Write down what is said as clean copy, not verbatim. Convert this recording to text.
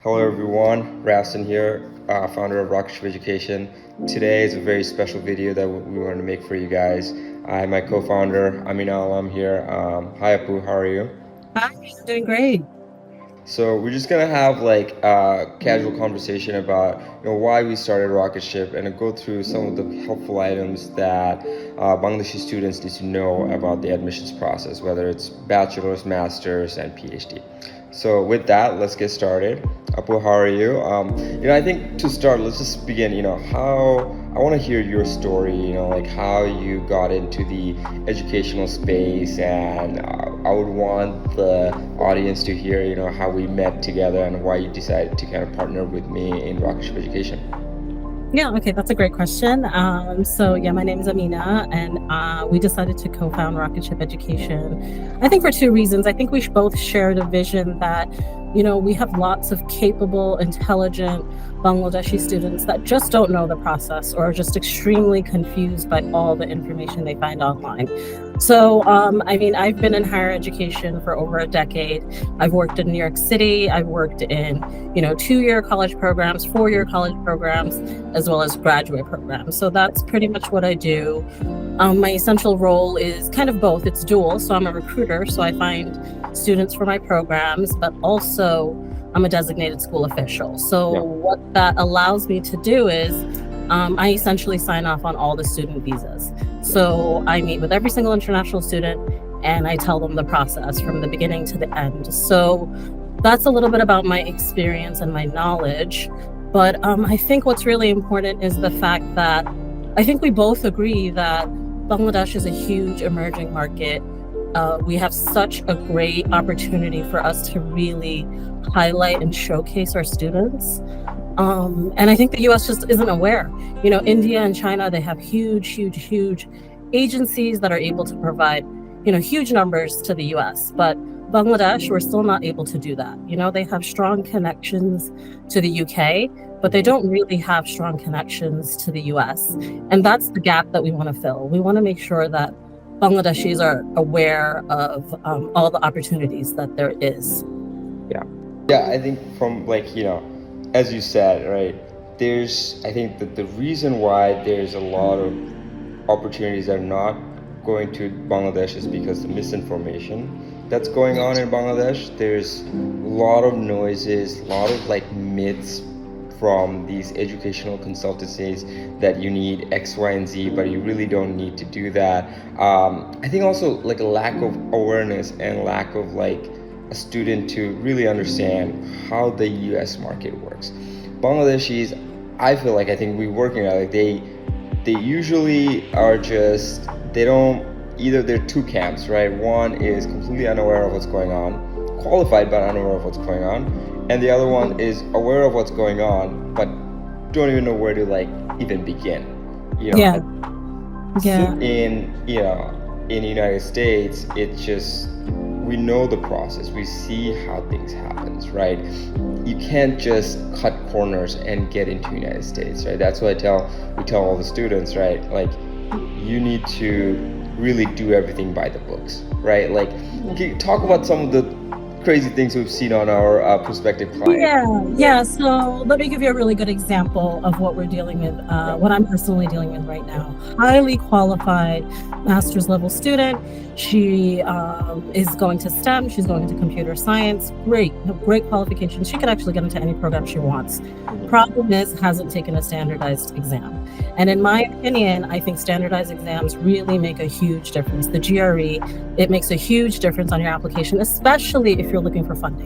Hello everyone, Rafsun here, founder of Rocketship Education. Today is a very special video that we wanted to make for you guys. I have my co-founder Amina Alam here. Hi Apu, how are you? Hi, I'm doing great. So we're just gonna have like a casual conversation about why we started Rocketship and go through some of the helpful items that Bangladeshi students need to know about the admissions process, whether it's bachelor's, master's, and PhD. So with that, let's get started. Apu, how are you? I think to start, let's just begin. How I want to hear your story. Like how you got into the educational space, and I would want the audience to hear, how we met together and why you decided to kind of partner with me in Rocketship Education. Yeah, okay, that's a great question. My name is Amina, and we decided to co-found Rocketship Education. I think for two reasons. I think we both shared a vision that, we have lots of capable, intelligent Bangladeshi students that just don't know the process or are just extremely confused by all the information they find online. So, I've been in higher education for over a decade. I've worked in New York City. I've worked in, 2-year college programs, 4-year college programs, as well as graduate programs. So that's pretty much what I do. My essential role is kind of both. It's dual. So I'm a recruiter. So I find students for my programs, but also I'm a designated school official. So what that allows me to do is I essentially sign off on all the student visas. So I meet with every single international student and I tell them the process from the beginning to the end. So that's a little bit about my experience and my knowledge. But I think what's really important is the fact that I think we both agree that Bangladesh is a huge emerging market. We have such a great opportunity for us to really highlight and showcase our students. And I think the US just isn't aware. India and China, they have huge agencies that are able to provide, huge numbers to the US. But Bangladesh, we're still not able to do that. They have strong connections to the UK, but they don't really have strong connections to the US. And that's the gap that we want to fill. We want to make sure that Bangladeshis are aware of all the opportunities that there is. Yeah, I think from as you said, right, I think that the reason why there's a lot of opportunities that are not going to Bangladesh is because the misinformation that's going on in Bangladesh. There's a lot of noises, a lot of myths from these educational consultancies that you need X, Y, and Z, but you really don't need to do that. I think also a lack of awareness and lack of a student to really understand how the US market works. Bangladeshis, I think we're working out they usually are they're two camps, right? One is completely unaware of what's going on, qualified but unaware of what's going on, and the other one is aware of what's going on but don't even know where to even begin. Yeah. In in the United States, it's just we know the process, we see how things happens, right? You can't just cut corners and get into the United States, right? That's what we tell all the students, right? You need to really do everything by the books, right? Talk about some of the crazy things we've seen on our prospective clients. Yeah. So let me give you a really good example of what we're dealing with, what I'm personally dealing with right now. Highly qualified master's level student. She is going to STEM. She's going into computer science. Great qualifications. She could actually get into any program she wants. Problem is, hasn't taken a standardized exam. And in my opinion, I think standardized exams really make a huge difference. The GRE, it makes a huge difference on your application, especially if you're looking for funding.